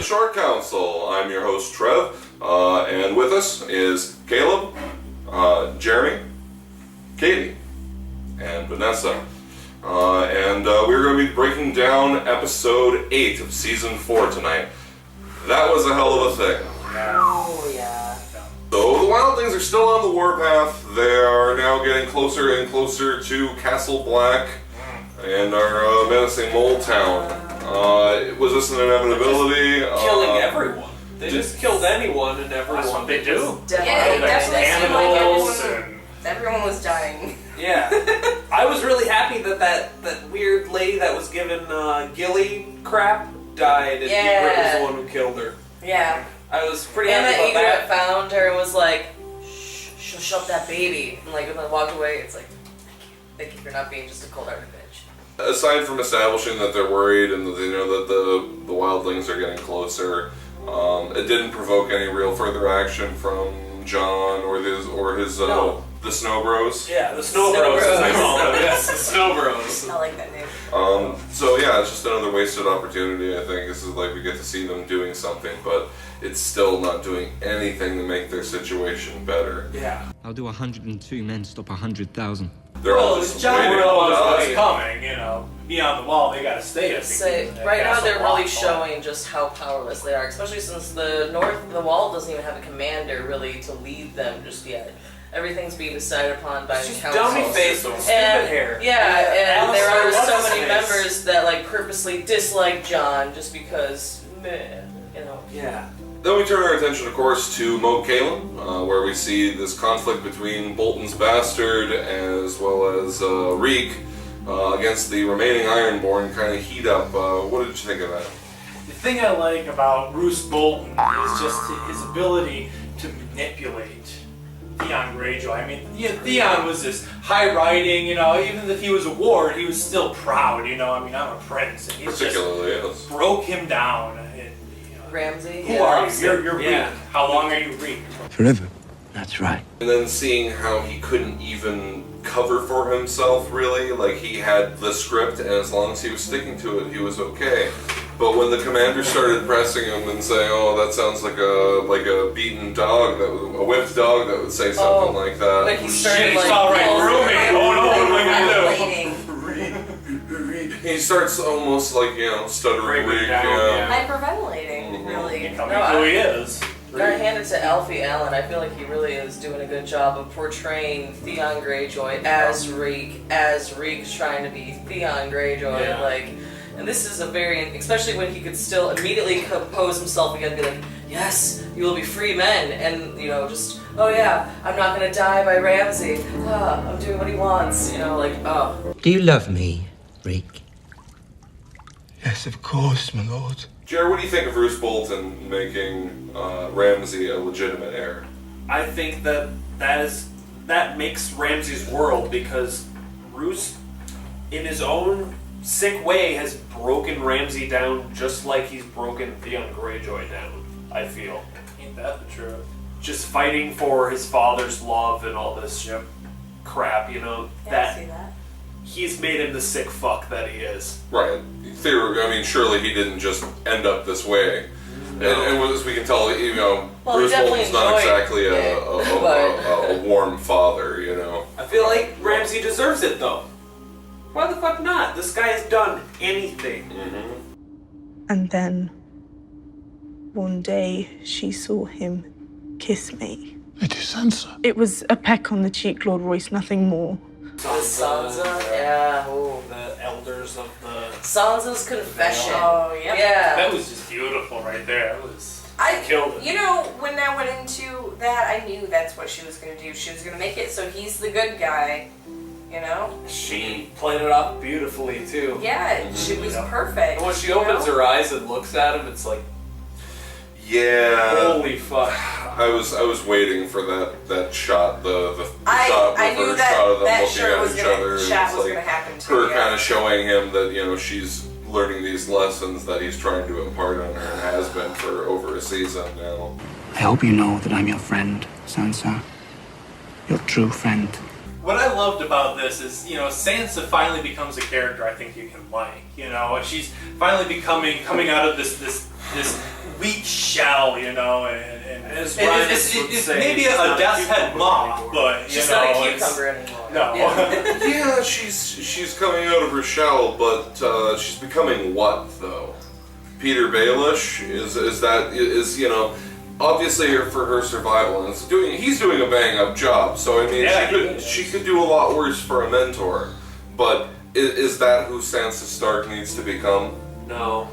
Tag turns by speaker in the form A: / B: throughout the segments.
A: Short Council. I'm your host, Trev, and with us is Caleb, Jeremy, Katie, and Vanessa. We're going to be breaking down episode 8 of season 4 tonight. That was a hell of a thing.
B: Oh, yeah.
A: So the wildlings are still on the warpath. They are now getting closer and closer to Castle Black and our menacing mole town. Was this an inevitability?
C: Killing everyone. They just killed anyone and everyone.
D: That's what they do.
B: Yeah, it definitely seemed like
D: Everyone
B: was dying.
C: Yeah. I was really happy that weird lady that was given gilly crap died, and Egret was the one who killed her.
B: Yeah.
C: I was pretty
B: And
C: happy
B: that
C: about
B: Egret found her and was like, shh, she'll shove that baby. And like, when I walked away, it's like, thank you for not being just a cold-hearted bitch.
A: Aside from establishing that they're worried and that they know that the wildlings are getting closer, it didn't provoke any real further action from John or his the Snow Bros.
C: Yeah, the Snow Bros, as they call them. Yes, the Snow Bros.
B: I like that name.
A: So yeah, it's just another wasted opportunity. I think this is like we get to see them doing something, but it's still not doing anything to make their situation better.
C: Yeah.
E: How do 102 men stop 100,000?
A: They're all just
D: John
A: waiting
D: realized
A: to
D: what's
A: die.
D: coming, you know. Beyond the wall, they gotta stay at
B: Right now they're really showing just how powerless they are, especially since the wall doesn't even have a commander really to lead them just yet. Everything's being decided upon by the council.
C: Dummy face with stupid hair.
B: Yeah, and there are so
D: what's his
B: many
D: face?
B: members that like purposely dislike John just because, meh, you know.
C: Yeah.
A: Then we turn our attention, of course, to Mo Kalen, where we see this conflict between Bolton's Bastard as well as Reek against the remaining Ironborn kind of heat up. What did you think of that?
D: The thing I like about Roose Bolton is just his ability to manipulate Theon Greyjoy. I mean, Theon was this high-riding, you know, even if he was a ward, he was still proud, you know. I mean, I'm a prince, and he's
A: Particularly,
D: just
A: yes.
D: broke him down. And, you know,
B: Ramsay.
D: who are you? You're
C: Yeah.
D: Reek. How long are you Reek?
E: Forever. That's right.
A: And then seeing how he couldn't even cover for himself, really. Like, he had the script, and as long as he was sticking to it, he was okay. But when the commander started pressing him and saying, "Oh, that sounds like a beaten dog, a whipped dog that would say something like that,"
B: Like he started
D: He's all right through me. Oh no, what am I gonna do?
A: he starts almost like, stuttering.
D: Breaking down, yeah.
B: Hyperventilating, really.
D: Becoming who he is.
B: Gotta hand it to Alfie Allen. I feel like he really is doing a good job of portraying Theon Greyjoy as Reek trying to be Theon Greyjoy.
D: Yeah.
B: Like, and this is a very, especially when he could still immediately compose himself again and be like, yes, you will be free men. And, just, oh yeah, I'm not gonna die by Ramsay. I'm doing what he wants.
E: Do you love me, Reek?
F: Yes, of course, my lord.
A: Jared, what do you think of Roose Bolton making Ramsay a legitimate heir?
C: I think that makes Ramsay's world, because Roose, in his own sick way, has broken Ramsay down just like he's broken Theon Greyjoy down, I feel.
D: Ain't that the truth?
C: Just fighting for his father's love and all this crap,
B: Yeah, I
C: that
B: see that.
C: he's made him the sick fuck that he is.
A: Right. Surely he didn't just end up this way.
C: No.
A: And as we can tell,
B: Well, he
A: Bruce
B: definitely
A: Bolton's not
B: enjoyed
A: exactly
B: it,
A: a warm father,
C: I feel like Ramsay deserves it, though. Why the fuck not? This guy has done anything.
G: And then, one day, she saw him kiss me.
F: It is Sansa.
G: It was a peck on the cheek, Lord Royce, nothing more.
B: Sansa, yeah. Ooh.
C: The elders of the...
B: Sansa's confession.
H: Oh, yep.
B: Yeah.
D: That was just beautiful right there. That was...
H: I
D: killed it.
H: When I went into that, I knew that's what she was going to do. She was going to make it so he's the good guy,
C: She played it off beautifully, too.
H: Yeah, she was perfect.
C: And when she opens her eyes and looks at him, it's like,
A: Yeah.
C: holy fuck.
A: I was waiting for that shot, the shot, the
H: I knew
A: first
H: that
A: shot of them
H: that
A: looking
H: sure
A: at
H: was
A: each
H: gonna,
A: other.
H: shot
A: It's
H: was
A: like
H: going to happen too.
A: her
H: yeah.
A: kind of showing him that she's learning these lessons that he's trying to impart on her and has been for over a season now.
E: I hope you know that I'm your friend, Sansa. Your true friend.
D: What I loved about this is, Sansa finally becomes a character I think you can like. She's finally coming out of this this weak shell, you know, and
C: As
D: and
C: Ryan
D: it's
C: would say,
D: maybe
C: she's
D: a
C: not a
D: death's head
C: cucumber
D: moth,
C: anymore.
D: but you
B: She's
D: know,
B: not a
D: it's-
B: cucumber anymore.
D: No.
B: Yeah.
A: Yeah, she's coming out of her shell, but she's becoming what though? Peter Baelish is you know, obviously for her survival, and he's doing a bang up job. So I mean,
D: Yeah,
A: she could do a lot worse for a mentor. But is that who Sansa Stark needs to become?
C: No.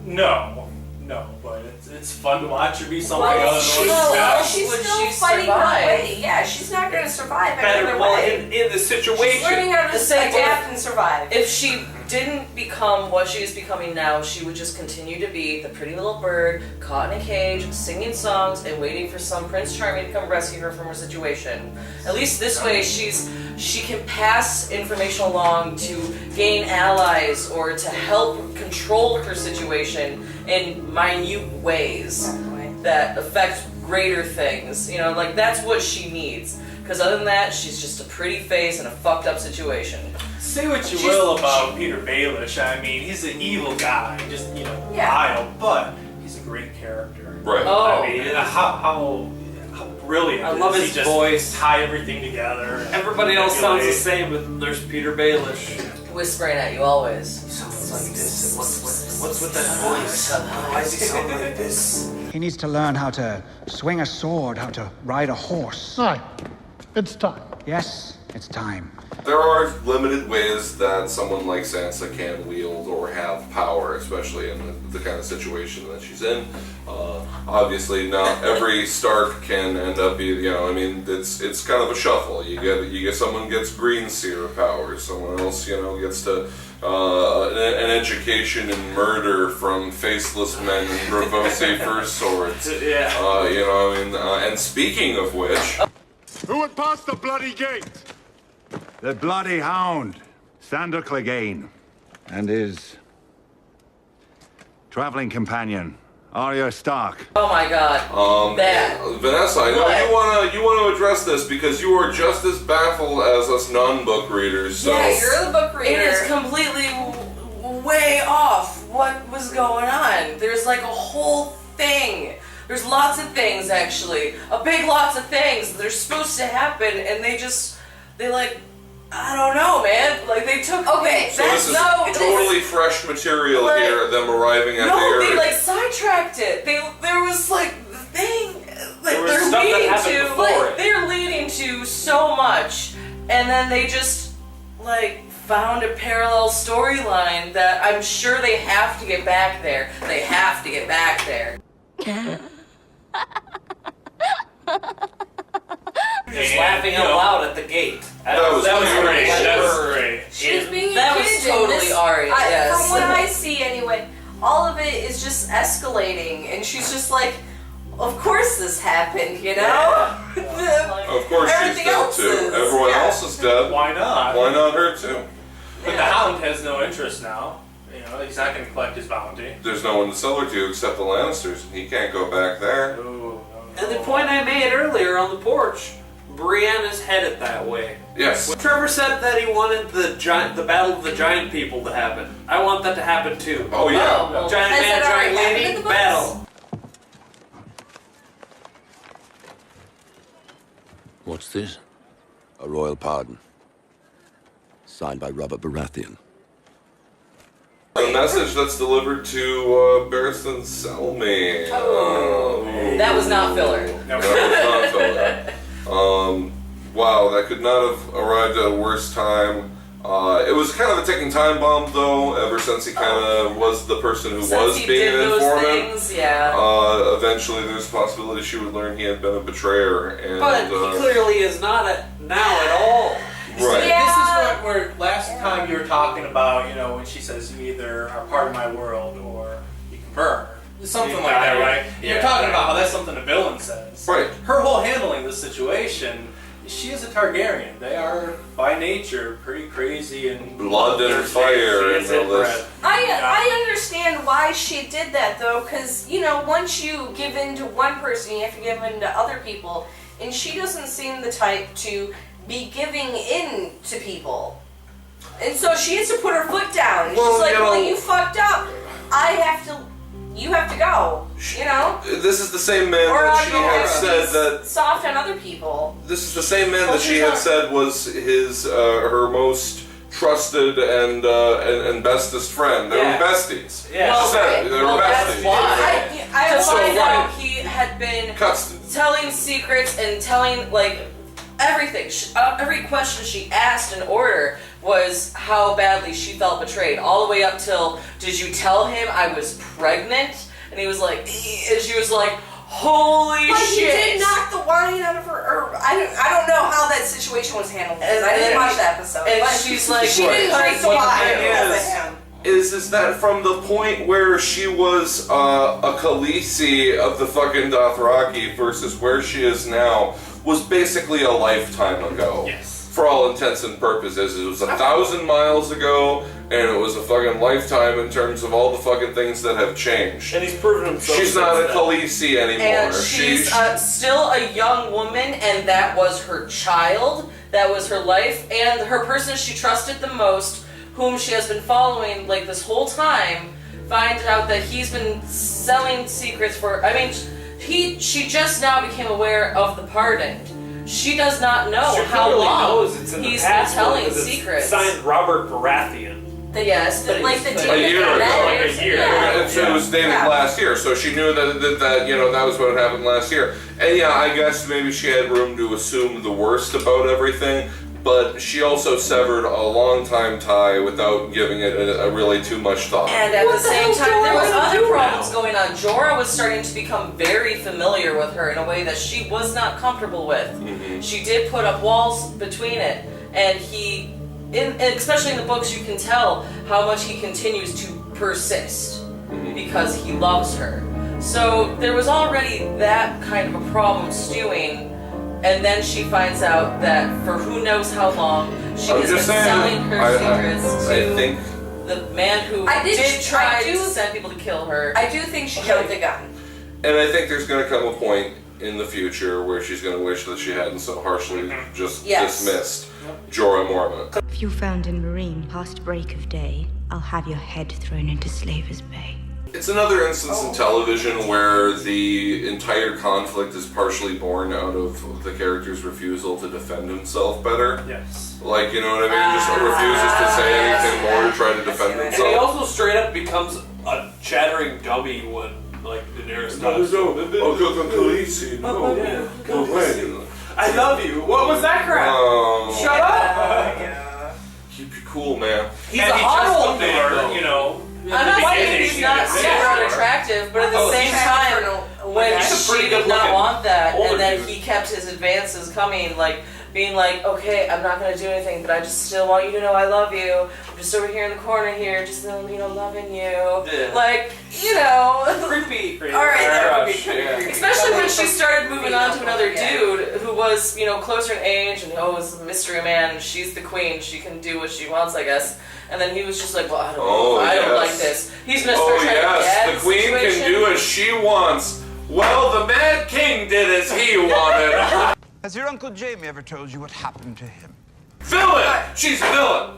D: No, but it's fun to watch her be something
H: Well,
D: other
H: she's
D: than what
H: still,
D: she's
H: she's
B: Would
H: still
B: she
H: fighting
B: survive?
H: her way. Yeah, she's not going to survive any
C: Better,
H: other
C: well,
H: way.
C: in the
H: She's
C: situation.
H: learning how to
B: The same
H: adapt
B: way.
H: and survive.
B: If she didn't become what she is becoming now, she would just continue to be the pretty little bird caught in a cage, singing songs and waiting for some Prince Charming to come rescue her from her situation. At least this way, she can pass information along to gain allies or to help control her situation in minute ways that affect greater things. You know, like that's what she needs. Because other than that, she's just a pretty face in a fucked up situation.
D: Say what you will about Peter Baelish. I mean, he's an evil guy, just
H: Yeah.
D: vile, but he's a great character.
A: Right.
B: Oh.
D: I mean, how brilliant!
C: I love
D: is
C: his
D: he just
C: voice.
D: tie everything together. and
C: Everybody else sounds the
D: manipulate.
C: same, but then there's Peter Baelish.
B: Whispering at you always.
C: Sounds like this. What's with that voice? Why does he sound like this?
E: He needs to learn how to swing a sword, how to ride a horse.
F: Aye, it's time.
E: Yes, it's time.
A: There are limited ways that someone like Sansa can wield or have power, especially in the kind of situation that she's in. Obviously, not every Stark can end up being, I mean, it's kind of a shuffle. You get someone gets green seer powers, someone else, gets to an education in murder from faceless men and Gravosi first swords.
C: Yeah.
A: And speaking of which.
I: Who would pass the bloody gate?
J: The bloody hound, Sandor Clegane, and his traveling companion, Arya Stark.
B: Oh my god. That.
A: Vanessa, I know
B: What?
A: you want to address this because you are just as baffled as us non-book readers. So.
H: Yeah, you're the book
B: It
H: reader.
B: is completely way off what was going on. There's like a whole thing. There's lots of things actually. A big lots of things that are supposed to happen and they like, I don't know, man. Like they took.
H: Okay,
A: So this is totally fresh material
B: Like-
A: here. Them arriving at the
B: No,
A: area.
B: they like sidetracked it. There was like the thing. Like
C: There was
B: they're
C: stuff that
B: leading
C: happened
B: to.
C: before it.
B: They're leading to so much, and then they just like found a parallel storyline that I'm sure they have to get back there. They have to get back there.
C: Just laughing out loud at the gate.
A: That was
D: great.
C: That
D: That
C: was
D: was great.
H: She was being
B: That
H: a
B: was
H: kid in
B: totally
H: this-
B: Arya, yes.
H: From what I see, anyway, all of it is just escalating, and she's just like, "Of course this happened," you know.
A: Of course, she's
H: Everything
A: dead
H: else
A: too.
H: is-
A: Everyone
H: yeah.
A: else is dead.
D: Why not?
A: Why not her too?
D: But the Hound has no interest now. He's not going to collect his bounty.
A: There's no one to sell her to except the Lannisters. He can't go back there.
D: No.
C: And the point I made earlier on the porch, Brienne is headed that way.
A: Yes.
C: Trevor said that he wanted the battle of the giant people to happen. I want that to happen too.
A: Oh yeah.
B: Oh, well,
C: Giant
H: Has
C: man,
H: that already
C: giant
H: happened
C: lady,
H: in the books?
C: battle.
K: What's this? A royal pardon. Signed by Robert Baratheon.
A: A message that's delivered to Barristan Selmy.
B: Oh. That was not filler.
A: That was not filler. Wow, that could not have arrived at a worse time. It was kind of a ticking time bomb, though, ever since he kind of was the person who
B: Since
A: was
B: he
A: being
B: did
A: an
B: those
A: informant.
B: things, yeah.
A: Eventually, there's a possibility she would learn he had been a betrayer. And,
C: But he clearly is not now at all.
A: Right.
H: Yeah.
D: This is where last time you were talking about, when she says you either are part of my world or you can burn. Something like that, right?
C: Yeah.
D: You're talking about how that's something a villain says.
A: Right.
D: Her whole handling the situation, she is a Targaryen. They are, by nature, pretty crazy and
A: Blood and fire and
C: She is
A: all this.
C: inbred.
H: I understand why she did that though, because once you give in to one person, you have to give in to other people, and she doesn't seem the type to be giving in to people, and so she has to put her foot down.
A: Well,
H: She's like,
A: you know-
H: "Well, you fucked up. I have to, you have to go. You know?
A: This is the same man
H: Or
A: that she
H: I'll go
A: had
H: and
A: said
H: be
A: that.
H: soft on other people.
A: This is the same man that she had said was his her most trusted and bestest friend. They were besties.
C: Yeah.
B: Well,
A: She said they were
B: that's
A: besties.
B: why.
H: I
B: To find out
A: right.
B: he had been
A: Cuts.
B: telling secrets and telling like everything. Every question she asked in order was how badly she felt betrayed. All the way up till, did you tell him I was pregnant? And he was like, and she was like, holy
H: But
B: shit.
H: he did knock the wine out of her. Or I don't know how that situation was handled. Because I didn't watch the episode.
B: And
H: but
B: she's like,
H: she didn't drink the wine because of him.
A: Is that from the point where she was a Khaleesi of the fucking Dothraki versus where she is now was basically a lifetime ago.
C: Yes.
A: For all intents and purposes. It was 1,000 miles ago, and it was a fucking lifetime in terms of all the fucking things that have changed.
C: And he's proven himself.
A: She's not a
C: since then.
A: Khaleesi anymore.
B: And she's still a young woman, and that was her child, that was her life, and her person she trusted the most, whom she has been following like this whole time, finds out that he's been selling secrets for. I mean, she just now became aware of the pardoned. She does not know
C: She
B: how
C: clearly
B: long
C: knows it's in
B: he's
C: the
B: been
C: past
B: telling
C: because it's
B: secrets.
C: Signed Robert Baratheon.
B: Yes, but
H: Like the
B: he's-
H: David
A: A year ago.
H: Bennett.
C: Like a year.
A: It was dated
H: Yeah.
A: last year, so she knew that you know that was what happened last year. And yeah, I guess maybe she had room to assume the worst about everything, but she also severed a long time tie without giving it a really too much thought.
B: And at
H: What
B: the
H: the
B: same
H: hell's
B: time, there
H: Jorah
B: was
H: gonna
B: other
H: do
B: problems
C: now?
B: going on. Jorah was starting to become very familiar with her in a way that she was not comfortable with. She did put up walls between it, and he, and especially in the books, you can tell how much he continues to persist because he loves her. So there was already that kind of a problem stewing. And then she finds out that for who knows how long, she
A: I'm
B: has been
A: just saying,
B: selling her secrets to
A: I think
B: the man who
H: I
B: did
H: did-
B: try
H: I do-
B: to send people to kill her.
H: I do think she jumped the gun.
A: And I think there's going to come a point in the future where she's going to wish that she hadn't so harshly just
H: Yes.
A: dismissed Jorah Mormont.
L: If you're found in Marine past break of day, I'll have your head thrown into Slaver's Bay.
A: It's another instance in television where the entire conflict is partially born out of the character's refusal to defend himself better.
C: Yes.
A: Like, you know what I mean? Just refuses to say anything more to try to defend
C: And he
A: himself.
C: also straight up becomes a chattering dummy when, like, Daenerys talks.
A: Khaleesi.
C: Oh, yeah.
A: Oh, wait.
C: I love you. What was that crap?
A: Oh.
C: Shut up.
A: Keep you cool, man.
C: He's
B: And
C: a
B: he
C: hot
B: just
C: old man, you know.
B: I'm not saying he's not super unattractive, but at the same time, when
C: He's a
B: she
C: pretty
B: did not
C: good-looking
B: want that,
C: older
B: and then
C: dude.
B: he kept his advances coming, like being like, okay, I'm not gonna do anything, but I just still want you to know I love you. I'm just over here in the corner here, just loving you.
C: Yeah.
B: Like, you know,
C: Creepy.
B: All right, that would be
C: pretty creepy.
B: especially when she started moving on to another dude who was, closer in age and was a mystery man, and she's the queen. She can do what she wants, I guess. And then he was just like, well, I don't know. I don't like this. He's gonna start
A: Oh,
B: trying to
A: yes,
B: get
A: the queen
B: situation.
A: can do as she wants. Well, the Mad King did as he wanted.
E: Has your Uncle Jamie ever told you what happened to him?
A: Villain! She's a villain!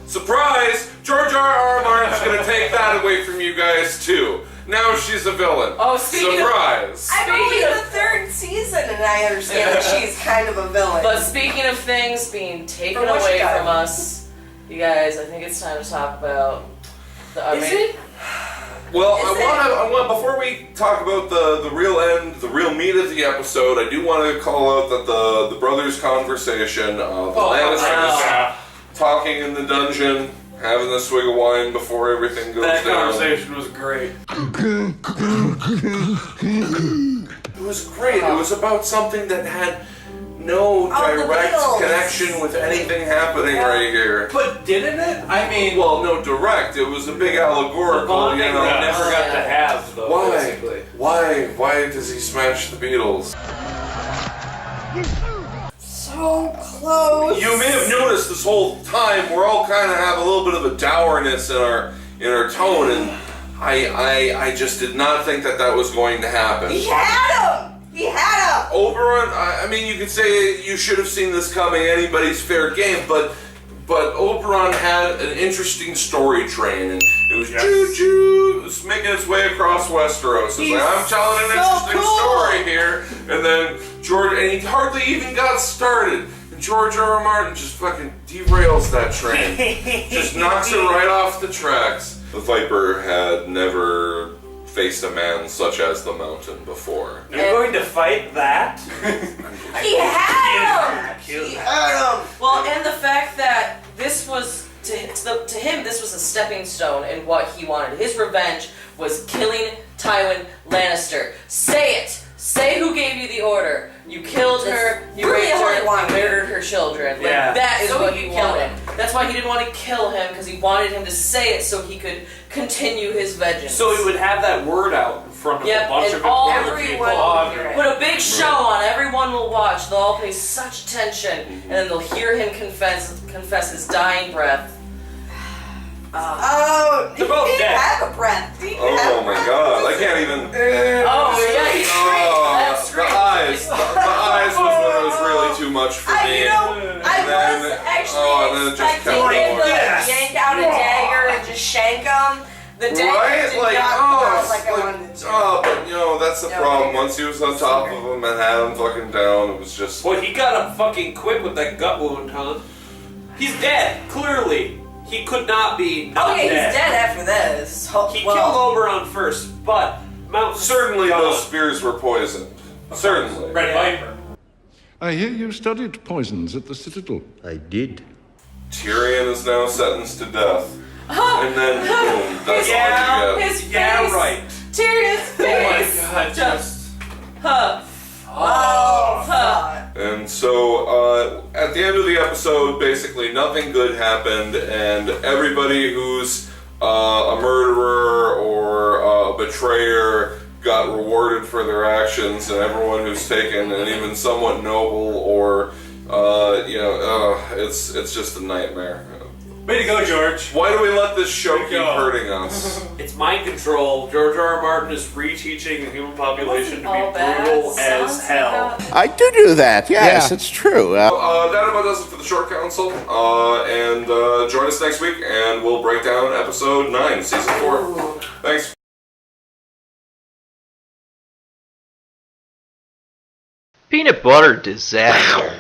A: Surprise! George R.R. Martin's gonna take that away from you guys, too. Now she's a villain.
B: Oh, speaking
A: Surprise!
H: I'm only the third season, and I understand that she's kind of a villain.
B: But speaking of things being taken
H: For what she
B: away
H: got.
B: from us, you guys, I think it's time to talk about the.
H: Is it?
A: Well,
H: Is
A: I want before we talk about the real end, the real meat of the episode, I do want to call out that the brothers' conversation, the Lannisters talking in the dungeon, having a swig of wine before everything goes
C: That
A: down.
C: conversation was great.
A: It was great. It was about something that had no
H: the
A: direct
H: Beatles.
A: connection with anything happening right here.
C: But didn't it? I mean,
A: Well, no direct. It was a big allegorical,
C: bonding
A: you know.
C: we never got to have, though.
A: Why?
C: Basically.
A: Why does he smash the Beatles?
H: So close.
A: You may have noticed this whole time we're all kind of have a little bit of a dourness in our tone, and I just did not think that was going to happen.
H: He had him. He had him.
A: Oberon, I mean, you could say you should have seen this coming. Anybody's fair game, but but Oberon had an interesting story train, and it was choo-choo, it was making its way across Westeros. It's like, I'm telling an interesting story here, and then George, and he hardly even got started. And George R.R. Martin just fucking derails that train, just knocks it right off the tracks. The Viper had never faced a man such as the Mountain before.
C: You're going to fight that?
H: He had him!
B: Well, and the fact that this was, to him, this was a stepping stone in what he wanted. His revenge was killing Tywin Lannister. Say it! Say who gave you the order. You killed her, you raped her, you murdered her children. Like, that is what he wanted. That's why he didn't want to kill him, because he wanted him to say it so he could continue his vengeance.
C: So he would have that word out in front of a bunch of important people.
B: Put a big show on, everyone will watch, they'll all pay such attention, and then they'll hear him confess his dying breath.
H: Oh, he didn't have a breath.
A: Oh my god, I can't even.
B: That's
A: the eyes. The eyes was when it was really too much for me.
H: I was actually expecting him to yank out a dagger and just shank him. The dagger did not come out like I wanted it to.
A: But you know, that's the problem. Once he was on top of him and had him fucking down, it was just.
C: Well, he got him fucking quick with that gut wound, huh? He's dead, clearly. He could not be not
H: dead.
C: He's
H: dead after this.
C: He killed Oberon first, but
A: certainly those spears were poisoned. Certainly.
D: Red Viper.
J: I hear you studied poisons at the Citadel.
K: I did.
A: Tyrion is now sentenced to death. And then, boom, that's all you get.
B: His face!
C: Right.
B: Tyrion's face!
D: Oh my god,
A: And so, at the end of the episode, basically nothing good happened, and everybody who's a murderer or a betrayer got rewarded for their actions, and everyone who's taken an even somewhat noble or, it's just a nightmare.
D: Way to go, George.
A: Why do we let this show keep hurting us?
C: It's mind control. George R.R. Martin is reteaching the human population to be brutal as hell.
K: I do that, yes, it's true.
A: That about does it for the Short Council. And join us next week, and we'll break down episode 9, season 4. Thanks.
M: Peanut butter disaster.